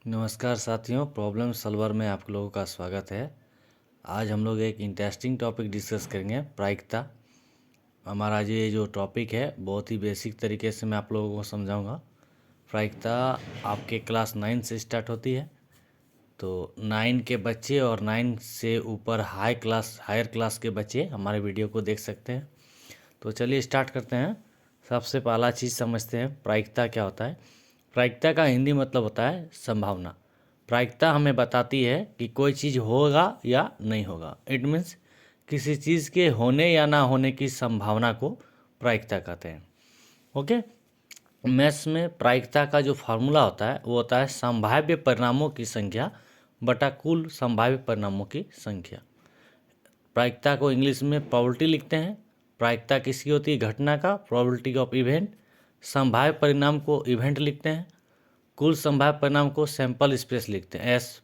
नमस्कार साथियों, problem solver में आप लोगों का स्वागत है। आज हम लोग एक इंटरेस्टिंग टॉपिक डिस्कस करेंगे, प्रायिकता। हमारा ये जो टॉपिक है बहुत ही बेसिक तरीके से मैं आप लोगों को समझाऊंगा। प्रायिकता आपके क्लास 9 से स्टार्ट होती है, तो 9 के बच्चे और 9 से ऊपर हायर क्लास के बच्चे हमारे वीडियो को देख सकते हैं। तो चलिए स्टार्ट करते हैं। सबसे पहला चीज़ समझते हैं प्रायिकता क्या होता है। प्रायिकता का हिंदी मतलब होता है संभावना। प्रायिकता हमें बताती है कि कोई चीज़ होगा या नहीं होगा। इट मीन्स किसी चीज़ के होने या ना होने की संभावना को प्रायिकता कहते हैं। ओके, मैथ्स में प्रायिकता का जो फार्मूला होता है वो होता है संभाव्य परिणामों की संख्या बटा कुल संभाव्य परिणामों की संख्या। प्रायिकता को इंग्लिश में प्रोबेबिलिटी लिखते हैं। प्रायिकता किसकी होती है? घटना का, प्रोबेबिलिटी ऑफ इवेंट। संभाव्य परिणाम को इवेंट लिखते हैं। कुल संभाव्य परिणाम को सैंपल स्पेस लिखते हैं एस।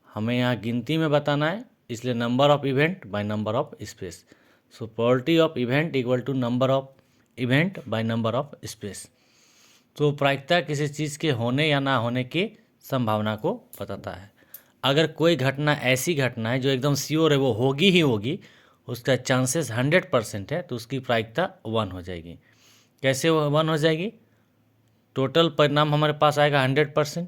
हमें यहाँ गिनती में बताना है, इसलिए number of event by number of space. So probability of event equal to number of event by number of space. तो प्रायिकता किसी चीज़ के होने या ना होने की संभावना को बताता है। अगर कोई घटना ऐसी घटना है जो एकदम श्योर है, वो होगी ही होगी, उसका चांसेस 100% है, तो उसकी प्रायिकता 1 हो जाएगी। कैसे वो 1 हो जाएगी? टोटल परिणाम हमारे पास आएगा 100%,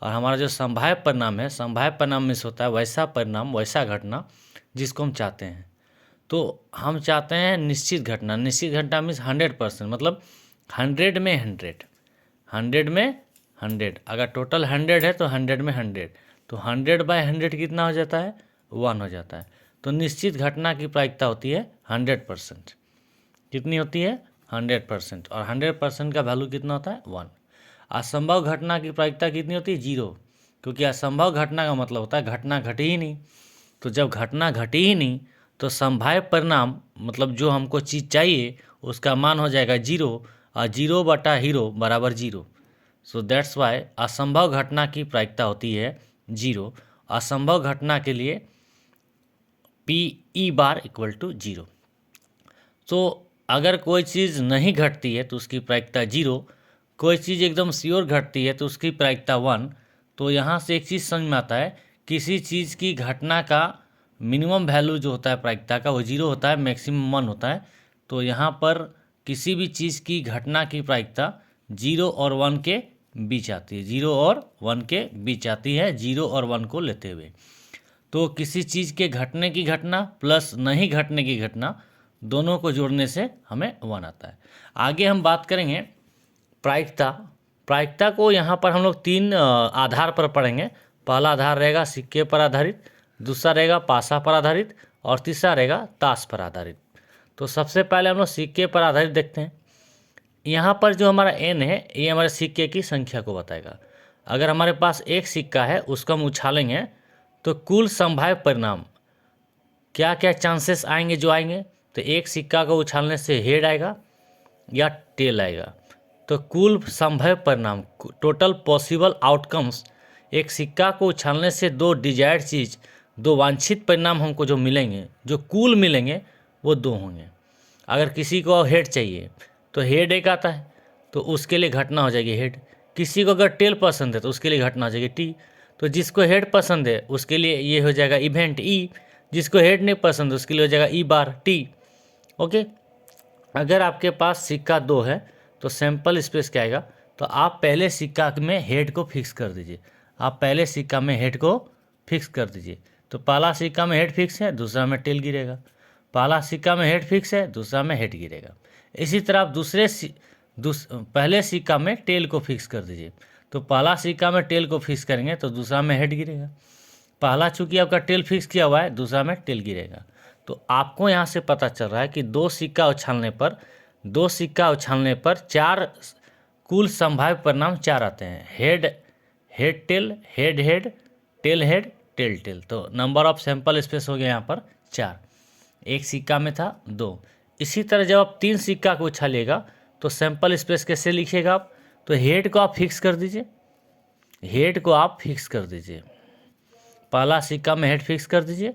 और हमारा जो संभाव्य परिणाम है, संभाव्य परिणाम में से होता है वैसा परिणाम, वैसा घटना जिसको हम चाहते हैं। तो हम चाहते हैं निश्चित घटना। निश्चित घटना मीन्स 100%, मतलब 100 में 100, 100 में 100। अगर टोटल 100 है तो 100 में 100, तो 100/100 कितना हो जाता है? 1 हो जाता है। तो निश्चित घटना की प्रायिकता होती है 100%। कितनी होती है? 100%। और 100% का वैल्यू कितना होता है? 1। असंभव घटना की प्रायिकता कितनी होती है? 0, क्योंकि असंभव घटना का मतलब होता है घटना घटी ही नहीं। तो जब घटना घटी ही नहीं तो संभाव्य परिणाम, मतलब जो हमको चीज़ चाहिए, उसका मान हो जाएगा 0, और 0/0 बराबर 0। सो दैट्स वाई असंभव घटना की प्रायिकता होती है 0। असंभव घटना के लिए Pe इक्वल टू 0। तो अगर कोई चीज़ नहीं घटती है तो उसकी प्रायिकता 0, कोई चीज़ एकदम श्योर घटती है तो उसकी प्रायिकता 1। तो यहाँ से एक चीज़ समझ में आता है, किसी चीज़ की घटना का मिनिमम वैल्यू जो होता है प्रायिकता का, वो 0 होता है, मैक्सिमम 1 होता है। तो यहाँ पर किसी भी चीज़ की घटना की प्रायिकता 0 और 1 के बीच आती है। 0 और 1 के बीच आती है, 0 और 1 को लेते हुए। तो किसी चीज़ के घटने की घटना प्लस नहीं घटने की घटना, दोनों को जोड़ने से हमें 1 आता है। आगे हम बात करेंगे प्रायिकता। प्रायिकता को यहाँ पर हम लोग 3 आधार पर पढ़ेंगे। पहला आधार रहेगा सिक्के पर आधारित, दूसरा रहेगा पासा पर आधारित, और तीसरा रहेगा ताश पर आधारित। तो सबसे पहले हम लोग सिक्के पर आधारित देखते हैं। यहाँ पर जो हमारा n है, ये हमारे सिक्के की संख्या को बताएगा। अगर हमारे पास एक सिक्का है, उसको हम उछालेंगे तो कुल संभाव्य परिणाम क्या क्या चांसेस आएंगे जो आएंगे। तो एक सिक्का को उछालने से हेड आएगा या टेल आएगा। तो कुल संभाव्य परिणाम, टोटल पॉसिबल आउटकम्स, एक सिक्का को उछालने से 2 डिजायर्ड चीज़, 2 वांछित परिणाम हमको जो मिलेंगे, जो कुल मिलेंगे, वो 2 होंगे। अगर किसी को हेड चाहिए तो हेड एक आता है, तो उसके लिए घटना हो जाएगी हेड। किसी को अगर टेल पसंद है तो उसके लिए घटना हो जाएगी टी। तो जिसको हेड पसंद है उसके लिए ये हो जाएगा इवेंट ई, जिसको हेड नहीं पसंद उसके लिए हो जाएगा ई बार टी। ओके, अगर आपके पास सिक्का 2 है तो सैंपल स्पेस क्या आएगा? तो आप पहले सिक्का में हेड को फिक्स कर दीजिए। आप पहले सिक्का में हेड को फिक्स कर दीजिए। तो पहला सिक्का में हेड फिक्स है, दूसरा में टेल गिरेगा। पहला सिक्का में हेड फिक्स है, दूसरा में हेड गिरेगा। इसी तरह आप पहले सिक्का में टेल को फिक्स कर दीजिए। तो पहला सिक्का में टेल को फिक्स करेंगे तो दूसरा में हेड गिरेगा। पहला चूंकि आपका टेल फिक्स किया हुआ है, दूसरा में टेल गिरेगा। तो आपको यहाँ से पता चल रहा है कि 2 सिक्का उछालने पर 4 कुल संभाव्य परिणाम 4 आते हैं। Head head tail, head head, tail head, tail tail. तो नंबर ऑफ सैंपल स्पेस हो गया यहाँ पर 4। एक सिक्का में था 2। इसी तरह जब आप 3 सिक्का को उछालिएगा तो सैंपल स्पेस कैसे लिखिएगा आप? तो हेड को आप फिक्स कर दीजिए, हेड को आप फिक्स कर दीजिए। पहला सिक्का में हेड फिक्स कर दीजिए,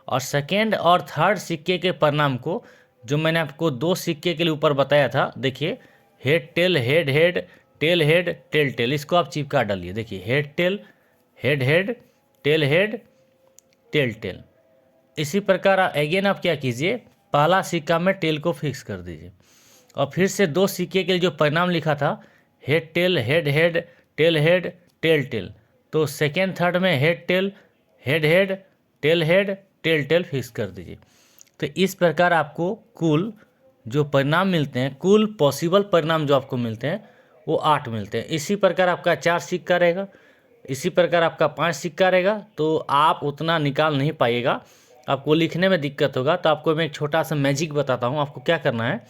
और सेकेंड और थर्ड सिक्के के परिणाम को, जो मैंने आपको 2 सिक्के के लिए ऊपर बताया था, देखिए head tail, head head, tail head, tail tail, इसको आप चिपका डालिए। देखिए head tail, head head, tail head, tail tail. इसी प्रकार अगेन आप क्या कीजिए, पहला सिक्का में टेल को फिक्स कर दीजिए और फिर से दो सिक्के के लिए जो परिणाम लिखा था head tail head head tail head tail tail, तो सेकेंड थर्ड में head tail head head tail head tail tail fix कर दीजिए। तो इस प्रकार आपको कुल जो परिणाम मिलते हैं, कुल पॉसिबल परिणाम जो आपको मिलते हैं वो 8 मिलते हैं। इसी प्रकार आपका 4 सिक्का रहेगा, इसी प्रकार आपका 5 सिक्का रहेगा, तो आप उतना निकाल नहीं पाइएगा, आपको लिखने में दिक्कत होगा। तो आपको मैं एक छोटा सा मैजिक बताता हूँ, आपको क्या करना है।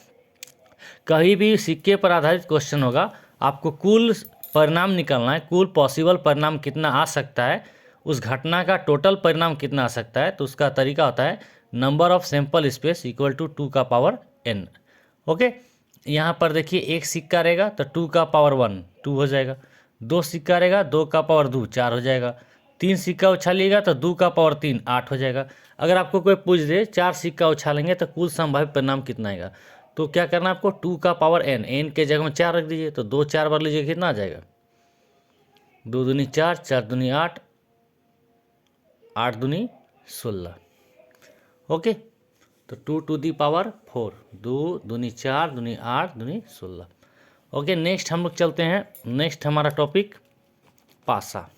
कहीं भी सिक्के पर आधारित क्वेश्चन होगा, आपको कुल परिणाम निकालना है, कुल पॉसिबल परिणाम कितना आ सकता है, उस घटना का टोटल परिणाम कितना आ सकता है। तो उसका तरीका होता है number of sample space equal to 2 का पावर n। ओके, यहाँ पर देखिए एक सिक्का रहेगा तो 2 का पावर 1 2 हो जाएगा, दो सिक्का रहेगा 2 का पावर 2 4 हो जाएगा, तीन सिक्का उछालिएगा तो 2 का पावर 3 8 हो जाएगा। अगर आपको कोई पूछ दे 4 सिक्का उछालेंगे तो कुल संभावित परिणाम कितना आएगा, तो क्या करना है आपको 2 का पावर n के जगह में 4 रख दीजिए, तो 2 4 बार लीजिए, कितना आ जाएगा 2 दूनी 4 4 दूनी 8 8 दूनी 16। ओके, तो 2 टू दी पावर 4 2 दूनी 4 दूनी 8 दूनी 16। ओके, नेक्स्ट हम लोग चलते हैं। नेक्स्ट हमारा टॉपिक पासा।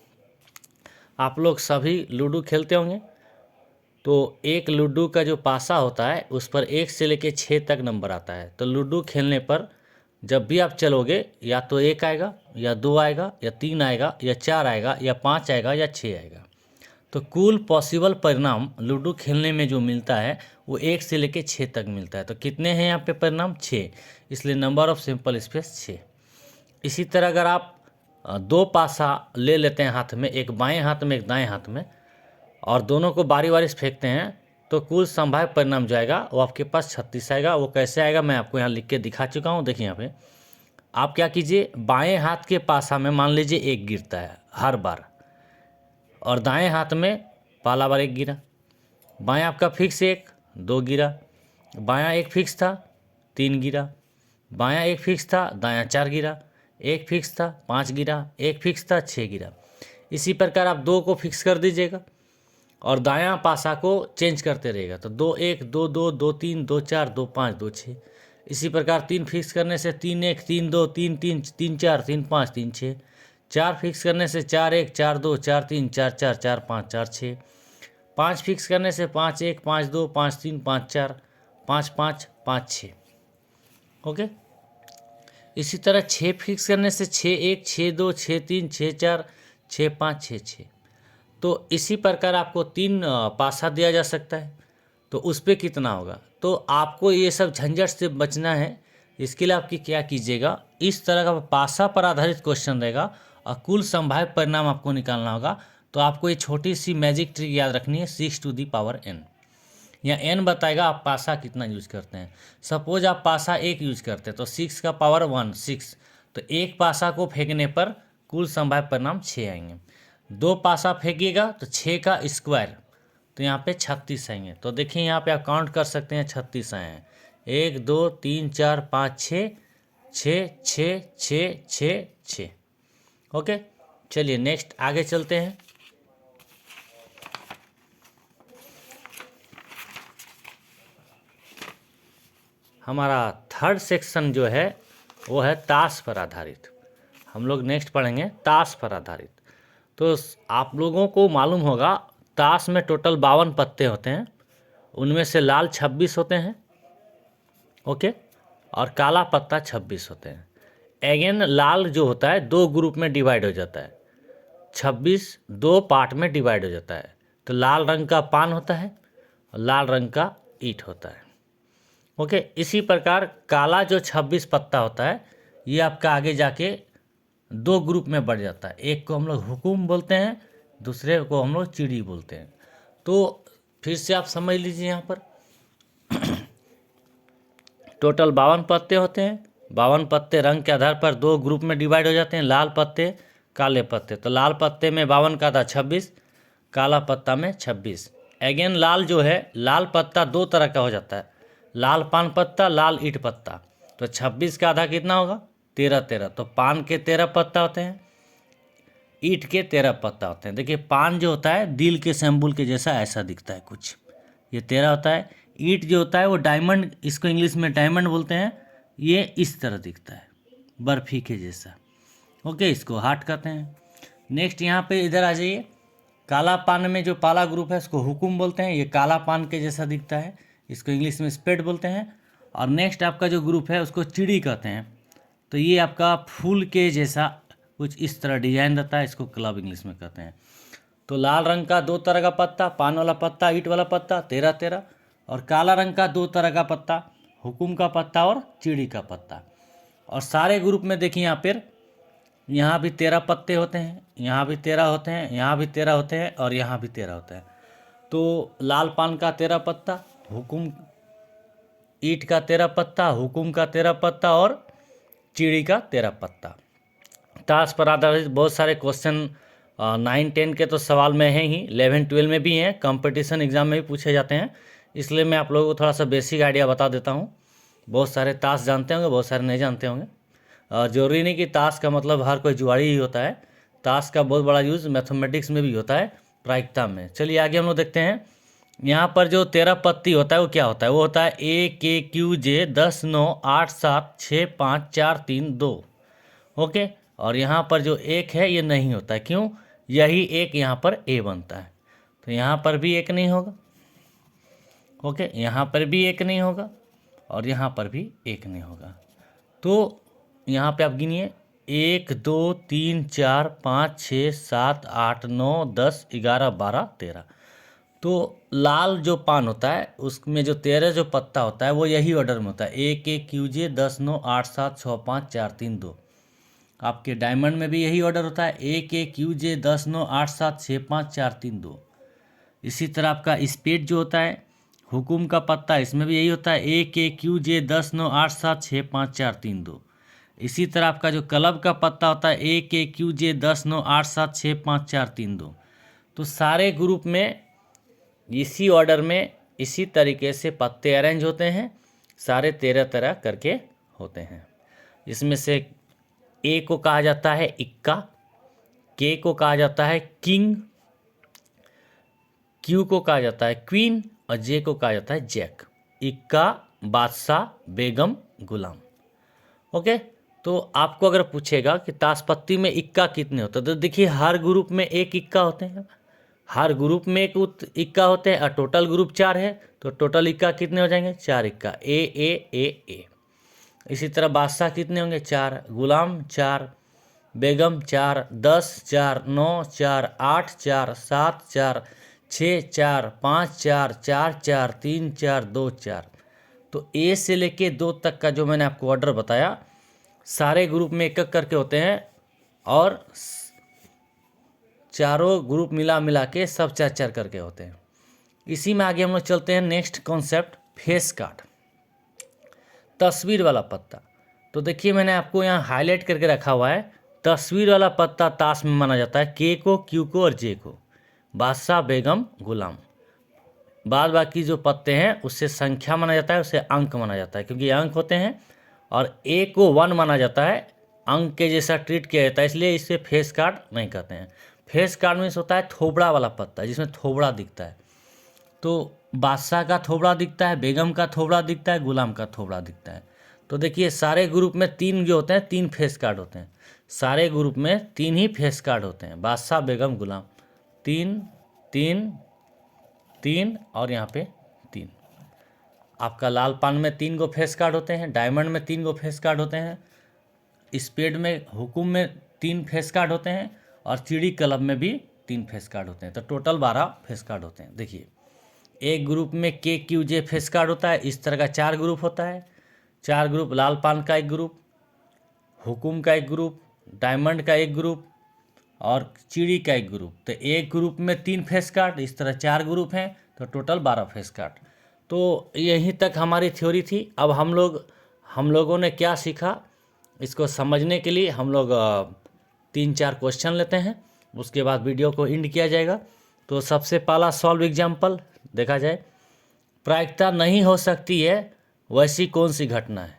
आप लोग सभी लूडो खेलते होंगे, तो एक लूडो का जो पासा होता है उस पर 1 से लेकर 6 तक नंबर आता है। तो लूडो खेलने पर जब भी आप चलोगे या तो 1 आएगा या 2 आएगा या 3 आएगा या 4 आएगा या 5 आएगा या 6 आएगा। तो कुल पॉसिबल परिणाम लूडो खेलने में जो मिलता है वो 1 से लेकर 6 तक मिलता है। तो कितने हैं यहाँ पे परिणाम 6, इसलिए नंबर ऑफ सिंपल स्पेस 6। इसी तरह अगर आप दो पासा ले लेते हैं हाथ में, एक बाएं हाथ में एक दाएं हाथ में, और दोनों को बारी बारी से फेंकते हैं, तो कुल संभाव्य परिणाम जो आएगा वो आपके पास 36 आएगा। वो कैसे आएगा मैं आपको यहाँ लिख के दिखा चुका हूँ। देखिए यहाँ पे आप क्या कीजिए, बाएं हाथ के पासा में मान लीजिए 1 गिरता है हर बार, और दाएं हाथ में पहला बार 1 गिरा, बाएं आपका फिक्स 1 2 गिरा, बायां 1 फिक्स था 3 गिरा, बायां 1 फिक्स था दायां 4 गिरा, 1 फिक्स था 5 गिरा, 1 फिक्स था 6 गिरा। इसी प्रकार आप 2 को फिक्स कर दीजिएगा और दायां पासा को चेंज करते रहेगा, तो 2 1 2 2 2 3 2 4 2 5 2 6। इसी प्रकार 3 फिक्स करने से 3 1 3 2 3 3 3 4 3 5 3 6, 4 फिक्स करने से 4 1 4 2 4 3 4 4 4 5 4 6, 5 फिक्स करने से 5 1 5 2 5 3 5 4 5 5 5 6। ओके, इसी तरह 6 फिक्स करने से 6 1 6 2 6 3 6 4 6 5 6 6। तो इसी प्रकार आपको 3 पासा दिया जा सकता है, तो उस पर कितना होगा। तो आपको ये सब झंझट से बचना है, इसके लिए आपकी क्या कीजिएगा, इस तरह का पासा पर आधारित क्वेश्चन रहेगा और कुल संभाव्य परिणाम आपको निकालना होगा। तो आपको ये छोटी सी मैजिक ट्रिक याद रखनी है, 6 टू दी पावर n। या n बताएगा आप पासा कितना यूज करते हैं। सपोज आप पासा 1 यूज करते हैं तो 6 का पावर 1 6, तो एक पासा को फेंकने पर कुल संभाव्य परिणाम 6 आएंगे। 2 पासा फेंकिएगा तो 6 का स्क्वायर, तो यहाँ पे 36 आएंगे। तो देखिए यहाँ पे आप काउंट कर सकते हैं 36 आए हैं, 1 2 3 4 5 6 6 6 6 6 6। ओके, चलिए नेक्स्ट आगे चलते हैं। हमारा थर्ड सेक्शन जो है वो है ताश पर आधारित। हम लोग नेक्स्ट पढ़ेंगे ताश पर आधारित। तो आप लोगों को मालूम होगा ताश में टोटल 52 पत्ते होते हैं, उनमें से लाल 26 होते हैं, ओके, और काला पत्ता 26 होते हैं। अगेन लाल जो होता है 2 ग्रुप में डिवाइड हो जाता है, 26 2 पार्ट में डिवाइड हो जाता है। तो लाल रंग का पान होता है और लाल रंग का ईंट होता है। ओके, इसी प्रकार काला जो 26 पत्ता होता है ये आपका आगे जाके 2 ग्रुप में बढ़ जाता है। एक को हम लोग हुकुम बोलते हैं, दूसरे को हम लोग चिड़ी बोलते हैं। तो फिर से आप समझ लीजिए, यहाँ पर टोटल 52 पत्ते होते हैं। 52 पत्ते रंग के आधार पर 2 ग्रुप में डिवाइड हो जाते हैं, लाल पत्ते काले पत्ते। तो लाल पत्ते में 52 का था 26, काला पत्ता में 26। अगेन लाल जो है, लाल पत्ता 2 तरह का हो जाता है, लाल पान पत्ता लाल ईंट पत्ता। तो 26 का आधा कितना होगा 13 13, तो पान के 13 पत्ता होते हैं, ईंट के 13 पत्ता होते हैं। देखिए पान जो होता है दिल के सिंबल के जैसा ऐसा दिखता है कुछ, ये 13 होता है। ईंट जो होता है वो डायमंड, इसको इंग्लिश में डायमंड बोलते हैं, ये इस तरह दिखता है बर्फी के जैसा। ओके, इसको हार्ट कहते हैं। नेक्स्ट यहाँ पे इधर आ जाइए, काला पान में जो पाला ग्रुप है उसको हुकुम बोलते हैं, ये काला पान के जैसा दिखता है, इसको इंग्लिश में स्पेड बोलते हैं। और नेक्स्ट आपका जो ग्रुप है उसको चिड़ी कहते हैं, तो ये आपका फूल के जैसा कुछ इस तरह डिजाइन रहता है, इसको क्लब इंग्लिश में कहते हैं। तो लाल रंग का 2 तरह का पत्ता, पान वाला पत्ता, ईंट वाला पत्ता 13-13, और काला रंग का 2 तरह का पत्ता, हुकुम का पत्ता और चिड़ी का पत्ता। और सारे ग्रुप में देखिए यहाँ पर, यहाँ भी 13 पत्ते होते हैं, यहाँ भी 13 होते हैं, यहाँ भी 13 होते हैं, और यहाँ भी 13 होते हैं। तो लाल पान का 13 पत्ता, हुकुम ईंट का 13 पत्ता, हुकुम का 13 पत्ता और चिड़ी का 13 पत्ता। ताश पर आधारित बहुत सारे क्वेश्चन 9-10 के तो सवाल में हैं ही, 11-12 में भी हैं, कंपटीशन एग्जाम में भी पूछे जाते हैं, इसलिए मैं आप लोगों को थोड़ा सा बेसिक आइडिया बता देता हूँ। बहुत सारे ताश जानते होंगे, बहुत सारे नहीं जानते होंगे। जरूरी नहीं कि ताश का मतलब हर कोई जुआरी ही होता है, ताश का बहुत बड़ा यूज़ मैथमेटिक्स में भी होता है, प्रायिकता में। चलिए आगे हम लोग देखते हैं। यहाँ पर जो 13 पत्ती होता है वो क्या होता है, वो होता है AKQJ 10 9 8 7 6 5 4 3 2। ओके, और यहाँ पर जो एक है ये नहीं होता है, क्यों, यही एक यहाँ पर A बनता है, तो यहाँ पर भी एक नहीं होगा। ओके, यहाँ पर भी एक नहीं होगा और यहाँ पर भी एक नहीं होगा। तो यहाँ पे आप गिनिए 1 2 3 4 5 6 7 8 9 10 11 12 13। तो लाल जो पान होता है उसमें जो 13 जो पत्ता होता है वो यही ऑर्डर में होता है, AKQJ 10 9 8 7 6 5 4 3 2। आपके डायमंड में भी यही ऑर्डर होता है, AKQJ 10 9 8 7 6 5 4 3 2। इसी तरह आपका स्पेड जो होता है, हुकुम का पत्ता, इसमें भी यही होता है, AKQJ 10 9 8 7 6 5 4 3 2। इसी तरह आपका जो क्लब का पत्ता होता है, AKQJ 10 9 8 7 6 5 4 3 2। तो सारे ग्रुप में इसी ऑर्डर में इसी तरीके से पत्ते अरेंज होते हैं, सारे 13 करके होते हैं। इसमें से A को कहा जाता है इक्का, K को कहा जाता है किंग, Q को कहा जाता है क्वीन और J को कहा जाता है जैक। इक्का, बादशाह, बेगम, गुलाम। ओके, तो आपको अगर पूछेगा कि ताशपत्ती में इक्का कितने होते हैं, तो देखिए हर ग्रुप में एक इक्का होते हैं, हर ग्रुप में एक इक्का होते हैं, और टोटल ग्रुप 4 है, तो टोटल इक्का कितने हो जाएंगे, 4 इक्का, A। इसी तरह बादशाह कितने होंगे, 4, गुलाम 4, बेगम 4, 10 4 9 4 8 4 7 4 6 4 5 4 4 4 3 4 2 4। तो A से लेके 2 तक का जो मैंने आपको ऑर्डर बताया, सारे ग्रुप में एक एक करके होते हैं, और चारों ग्रुप मिला के सब 4-4 करके होते हैं। इसी में आगे हम लोग चलते हैं। नेक्स्ट कॉन्सेप्ट, फेस कार्ड, तस्वीर वाला पत्ता। तो देखिए मैंने आपको यहाँ हाईलाइट करके रखा हुआ है, तस्वीर वाला पत्ता ताश में माना जाता है K को, Q को और J को, बादशाह, बेगम, गुलाम। बाद बाकी जो पत्ते हैं उससे संख्या माना जाता है, उससे अंक माना जाता है, क्योंकि अंक होते हैं। और A को 1 माना जाता है, अंक के जैसा ट्रीट किया जाता है, इसलिए इसे फेस कार्ड नहीं कहते हैं। फेस कार्ड मीन्स होता है थोबड़ा वाला पत्ता, जिसमें थोबड़ा दिखता है। तो बादशाह का थोबड़ा दिखता है, बेगम का थोबड़ा दिखता है, गुलाम का थोबड़ा दिखता है। तो देखिए सारे ग्रुप में 3 जो होते हैं, 3 फेस कार्ड होते हैं, सारे ग्रुप में 3 ही फेस कार्ड होते हैं, बादशाह, बेगम, गुलाम, 3 3 3 और यहाँ पे 3। आपका लाल पान में 3 गो फेस कार्ड होते हैं, डायमंड में 3 गो फेस कार्ड होते हैं, स्पेड में, हुकुम में 3 फेस कार्ड होते हैं, और चिड़ी क्लब में भी 3 फेस कार्ड होते हैं। तो टोटल 12 फेस कार्ड होते हैं। देखिए एक ग्रुप में KQJ फेस कार्ड होता है, इस तरह का 4 ग्रुप होता है, 4 ग्रुप, लाल पान का एक ग्रुप, हुकुम का एक ग्रुप, डायमंड का एक ग्रुप और चिड़ी का एक ग्रुप। तो एक ग्रुप में 3 फेस कार्ड, इस तरह 4 ग्रुप हैं, तो टोटल 12 फेस कार्ड। तो यहीं तक हमारी थ्योरी थी। अब हम लोगों ने क्या सीखा, इसको समझने के लिए हम लोग 3-4 क्वेश्चन लेते हैं, उसके बाद वीडियो को एंड किया जाएगा। तो सबसे पहला सॉल्व एग्जाम्पल देखा जाए, प्रायिकता नहीं हो सकती है वैसी कौन सी घटना है,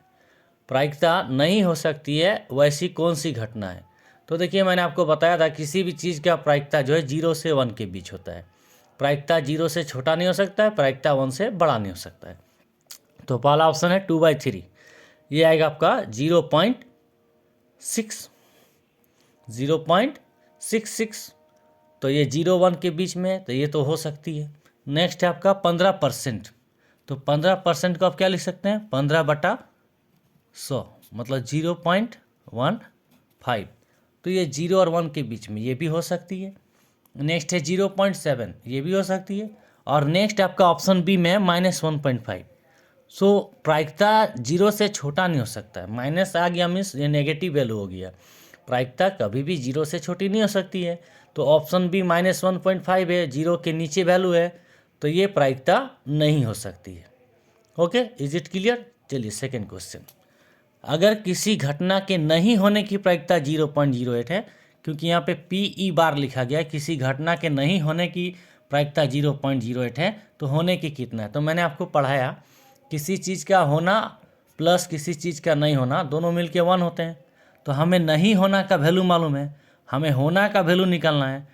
प्रायिकता नहीं हो सकती है वैसी कौन सी घटना है। तो देखिए मैंने आपको बताया था किसी भी चीज़ का प्रायिकता जो है 0 से 1 के बीच होता है। प्रायिकता 0 से छोटा नहीं हो सकता है, प्रायिकता 1 से बड़ा नहीं हो सकता है। तो पहला ऑप्शन है 2/3, ये आएगा आपका 0.66। तो ये 0-1 के बीच में है, तो ये तो हो सकती है। नेक्स्ट है आपका 15%। तो 15% को आप क्या लिख सकते हैं, 15/100 मतलब 0.15। तो ये 0 और 1 के बीच में ये भी हो सकती है। नेक्स्ट है 0.7, ये भी हो सकती है। और नेक्स्ट आपका ऑप्शन बी में है -1.5। सो प्रायिकता 0 से छोटा नहीं हो सकता है। माइनस आ गया मीन्स ये नेगेटिव वैल्यू हो गया। प्रायिकता कभी भी 0 से छोटी नहीं हो सकती है। तो ऑप्शन बी -1.5 है, 0 के नीचे वैल्यू है, तो ये प्रायिकता नहीं हो सकती है। Okay, is it clear. चलिए सेकेंड क्वेश्चन। अगर किसी घटना के नहीं होने की प्रायिकता 0.08 है, क्योंकि यहाँ पे PE बार लिखा गया है, किसी घटना के नहीं होने की प्रायिकता 0.08 है, तो होने की कितना है। तो मैंने आपको पढ़ाया किसी चीज़ का होना प्लस किसी चीज़ का नहीं होना दोनों मिलके 1 होते हैं। तो हमें नहीं होना का वैल्यू मालूम है, हमें होना का वैल्यू निकालना है।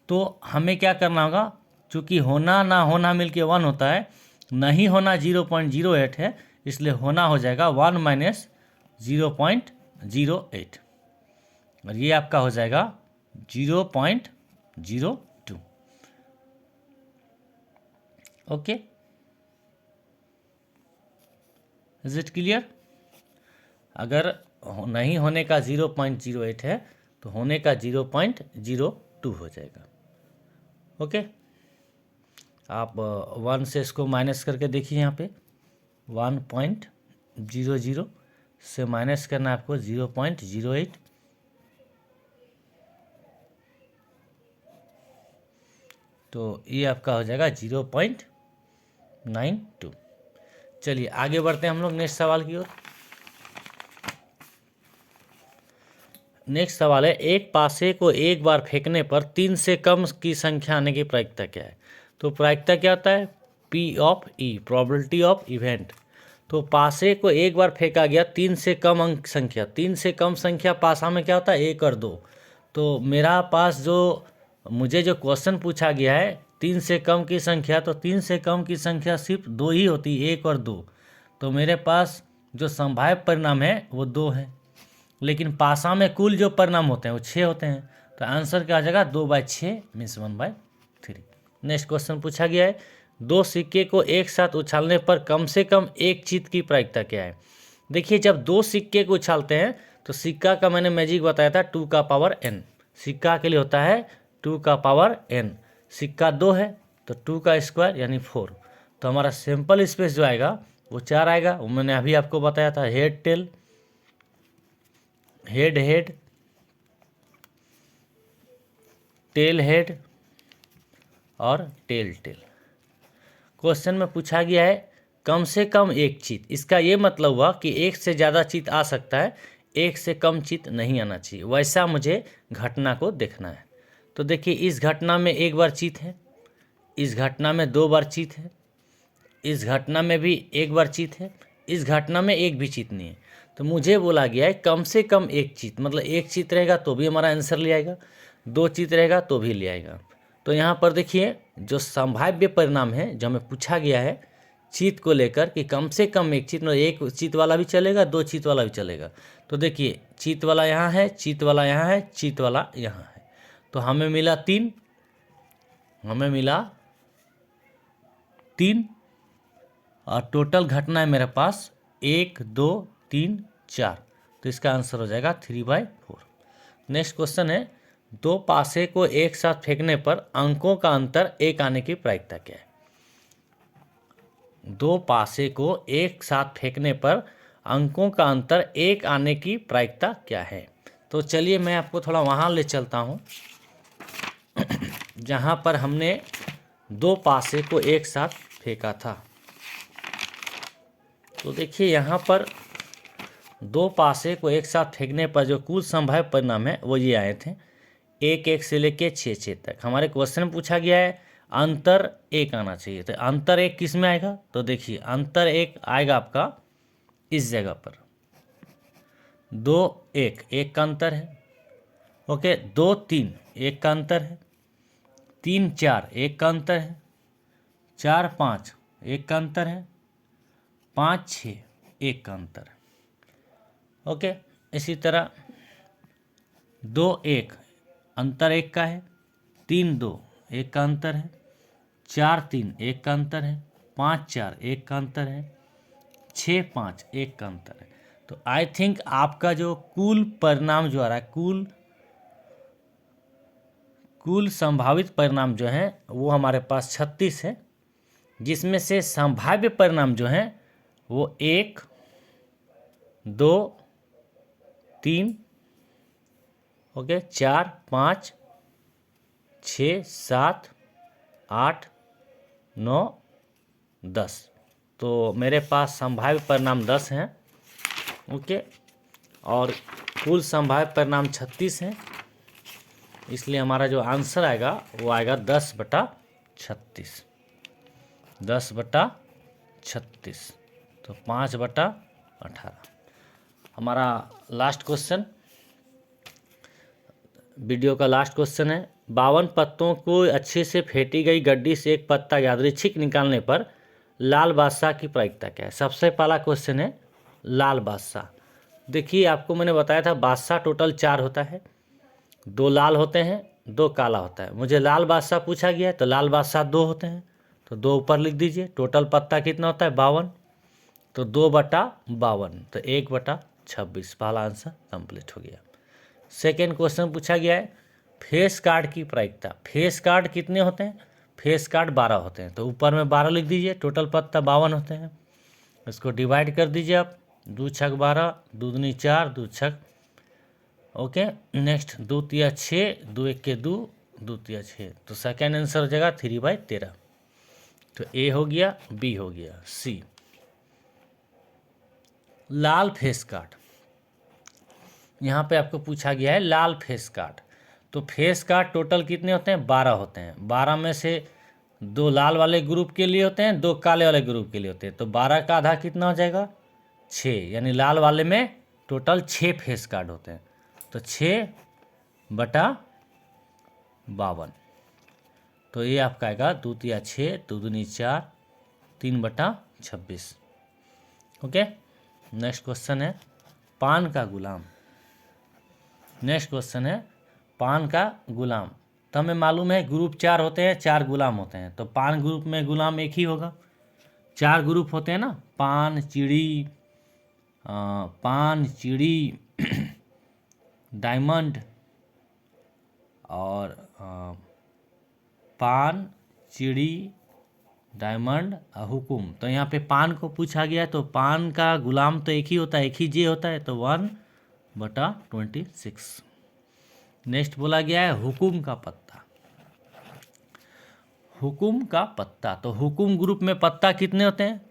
तो हमें क्या करना होगा, चूँकि होना ना होना मिलके 1 होता है, नहीं होना 0.08 है, इसलिए होना हो जाएगा 1 माइनस 0.08 और ये आपका हो जाएगा 0.02। Okay, is it clear. अगर नहीं होने का 0.08 है तो होने का 0.02 हो जाएगा। ओके, आप 1 से इसको माइनस करके देखिए। यहाँ पे 1.00 से माइनस करना है आपको 0.08, तो ये आपका हो जाएगा 0.92। चलिए आगे बढ़ते हैं हम लोग नेक्स्ट सवाल की ओर। नेक्स्ट सवाल है, एक पासे को एक बार फेंकने पर 3 से कम की संख्या आने की प्रायिकता क्या है। तो प्रायिकता क्या होता है, P/E, प्रोबेबिलिटी ऑफ इवेंट। तो पासे को एक बार फेंका गया 3 से कम अंक संख्या, 3 से कम संख्या पासा में क्या होता है 1 और 2। तो मेरा पास जो मुझे जो क्वेश्चन पूछा गया है 3 से कम की संख्या, तो 3 से कम की संख्या सिर्फ 2 ही होती है, 1 और 2। तो मेरे पास जो संभाव्य परिणाम है वो 2 है, लेकिन पासा में कुल जो परिणाम होते हैं वो 6 होते हैं। तो आंसर क्या आ जाएगा 2/6 मीन्स 1/3। नेक्स्ट क्वेश्चन पूछा गया है, 2 सिक्के को एक साथ उछालने पर कम से कम एक चीत की प्रायिकता क्या है। देखिए जब 2 सिक्के को उछालते हैं तो सिक्का का मैंने मैजिक बताया था 2 का पावर n, सिक्का के लिए होता है 2 का पावर n। सिक्का 2 है तो 2 का स्क्वायर यानी 4। तो हमारा सैंपल स्पेस जो आएगा वो 4 आएगा। वो मैंने अभी आपको बताया था, head tail, head head, tail head और टेल टेल। क्वेश्चन में पूछा गया है कम से कम एक चित, इसका ये मतलब हुआ कि एक से ज़्यादा चित आ सकता है, एक से कम चित नहीं आना चाहिए। वैसा मुझे घटना को देखना है। तो देखिए इस घटना में एक बार चित है, इस घटना में 2 बार चित है, इस घटना में भी 1 बार चित है, इस घटना में एक भी चित नहीं है। तो मुझे बोला गया है कम से कम एक चित, मतलब एक चित रहेगा तो भी हमारा आंसर ले आएगा, 2 चित रहेगा तो भी ले आएगा। तो यहाँ पर देखिए जो संभाव्य परिणाम है जो हमें पूछा गया है चित को लेकर कि कम से कम एक चित, मतलब एक चित वाला भी चलेगा, 2 चित वाला भी चलेगा। तो देखिए चित वाला यहाँ है, चित वाला यहाँ है, चित वाला यहाँ है, तो हमें मिला 3, हमें मिला 3 और टोटल घटना है मेरे पास 1 2 3 4। तो इसका आंसर हो जाएगा 3/4। नेक्स्ट क्वेश्चन है, 2 पासे को एक साथ फेंकने पर अंकों का अंतर 1 आने की प्रायिकता क्या है। 2 पासे को एक साथ फेंकने पर अंकों का अंतर 1 आने की प्रायिकता क्या है। तो चलिए मैं आपको थोड़ा वहाँ ले चलता हूँ जहाँ पर हमने 2 पासे को एक साथ फेंका था। तो देखिए यहाँ पर 2 पासे को एक साथ फेंकने पर जो कुल संभाव्य परिणाम है वो ये आए थे, 1 1 से लेके 6 6 तक। हमारे क्वेश्चन में पूछा गया है अंतर 1 आना चाहिए, तो अंतर 1 किस में आएगा। तो देखिए अंतर 1 आएगा आपका इस जगह पर, 2 1 1 का अंतर है, ओके, 2 3 1 का अंतर है, 3 4 1 का अंतर है, 4 5 1 का अंतर है, 5 6 1 का अंतर है। ओके, इसी तरह 2 1 अंतर 1 का है, 3 2 1 का अंतर है, 4 3 1 का अंतर है, 5 4 1 का अंतर है, 6 5 1 का अंतर है। तो आई थिंक आपका जो कुल परिणाम जो आ रहा है, कुल संभावित परिणाम जो है वो हमारे पास 36 है, जिसमें से संभाव्य परिणाम जो है वो 1 2 3 ओके 4 5 6 7 8 9 10। तो मेरे पास संभाव्य परिणाम 10 हैं। ओके, और कुल संभाव्य परिणाम 36 हैं, इसलिए हमारा जो आंसर आएगा वो आएगा 10/36। 10/36 तो 5/18। हमारा लास्ट क्वेश्चन, वीडियो का लास्ट क्वेश्चन है, 52 पत्तों को अच्छे से फेंटी गई गड्डी से एक पत्ता यादृच्छिक निकालने पर लाल बादशाह की प्रायिकता क्या है। सबसे पहला क्वेश्चन है लाल बादशाह। देखिए, आपको मैंने बताया था बादशाह टोटल 4 होता है, 2 लाल होते हैं, 2 काला होता है। मुझे लाल बादशाह पूछा गया है तो लाल बादशाह 2 होते हैं, तो 2 ऊपर लिख दीजिए। टोटल पत्ता कितना होता है 52, तो 2/52 तो 1/26। पहला आंसर कंप्लीट हो गया। सेकेंड क्वेश्चन पूछा गया है फेस कार्ड की प्रायिकता। फेस कार्ड कितने होते हैं? फेस कार्ड 12 होते हैं, तो ऊपर में 12 लिख दीजिए। टोटल पत्ता 52 होते हैं, इसको डिवाइड कर दीजिए आप। 2 छक 12, 2 दूनी 4, 2 छक ओके। नेक्स्ट 2 तिया 6, 2 1 के 2, 2 तिया 6, तो सेकेंड आंसर हो जाएगा 3/13। तो ए हो गया, बी हो गया, सी। लाल फेस कार्ड, यहाँ पे आपको पूछा गया है लाल फेस कार्ड। तो फेस कार्ड टोटल कितने होते हैं? 12 होते हैं। 12 में से 2 लाल वाले ग्रुप के लिए होते हैं, 2 काले वाले ग्रुप के लिए होते हैं। तो 12 का आधा कितना हो जाएगा? 6, यानी लाल वाले में टोटल 6 फेस कार्ड होते हैं। तो 6/52, तो ये आपका आएगा 2 तिया 6, 2 दूनी 4, 3/26। ओके। नेक्स्ट क्वेश्चन है पान का गुलाम। नेक्स्ट क्वेश्चन है पान का गुलाम। तो हमें मालूम है ग्रुप 4 होते हैं, 4 गुलाम होते हैं, तो पान ग्रुप में गुलाम एक ही होगा। 4 ग्रुप होते हैं ना, पान, चिड़ी, डायमंड और पान, चिड़ी, डायमंड, हुकुम। तो यहाँ पे पान को पूछा गया है, तो पान का गुलाम तो एक ही होता है, एक ही जे होता है, तो 1/26। नेक्स्ट बोला गया है हुकुम का पत्ता। हुकुम का पत्ता, तो हुकुम ग्रुप में पत्ता कितने होते हैं?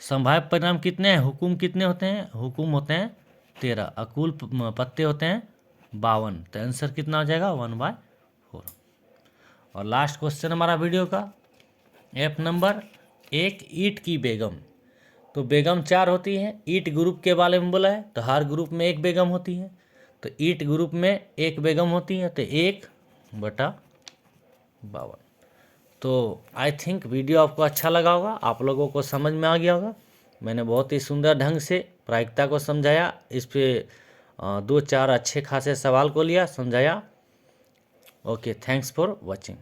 संभाव्य परिणाम कितने हैं? हुकुम कितने होते हैं? हुकुम होते हैं 13, अकुल पत्ते होते हैं 52। तो आंसर कितना हो जाएगा? 1/4। और लास्ट क्वेश्चन हमारा वीडियो का, एफ नंबर, एक ईंट की बेगम। तो बेगम 4 होती हैं, ईंट ग्रुप के बारे में बोला है, तो हर ग्रुप में एक बेगम होती है। तो ईंट ग्रुप में एक बेगम होती है, तो 1/52। तो आई थिंक वीडियो आपको अच्छा लगा होगा, आप लोगों को समझ में आ गया होगा। मैंने बहुत ही सुंदर ढंग से प्रायिकता को समझाया, इस पे 2 4 अच्छे खासे सवाल को लिया, समझाया। Okay, thanks for watching.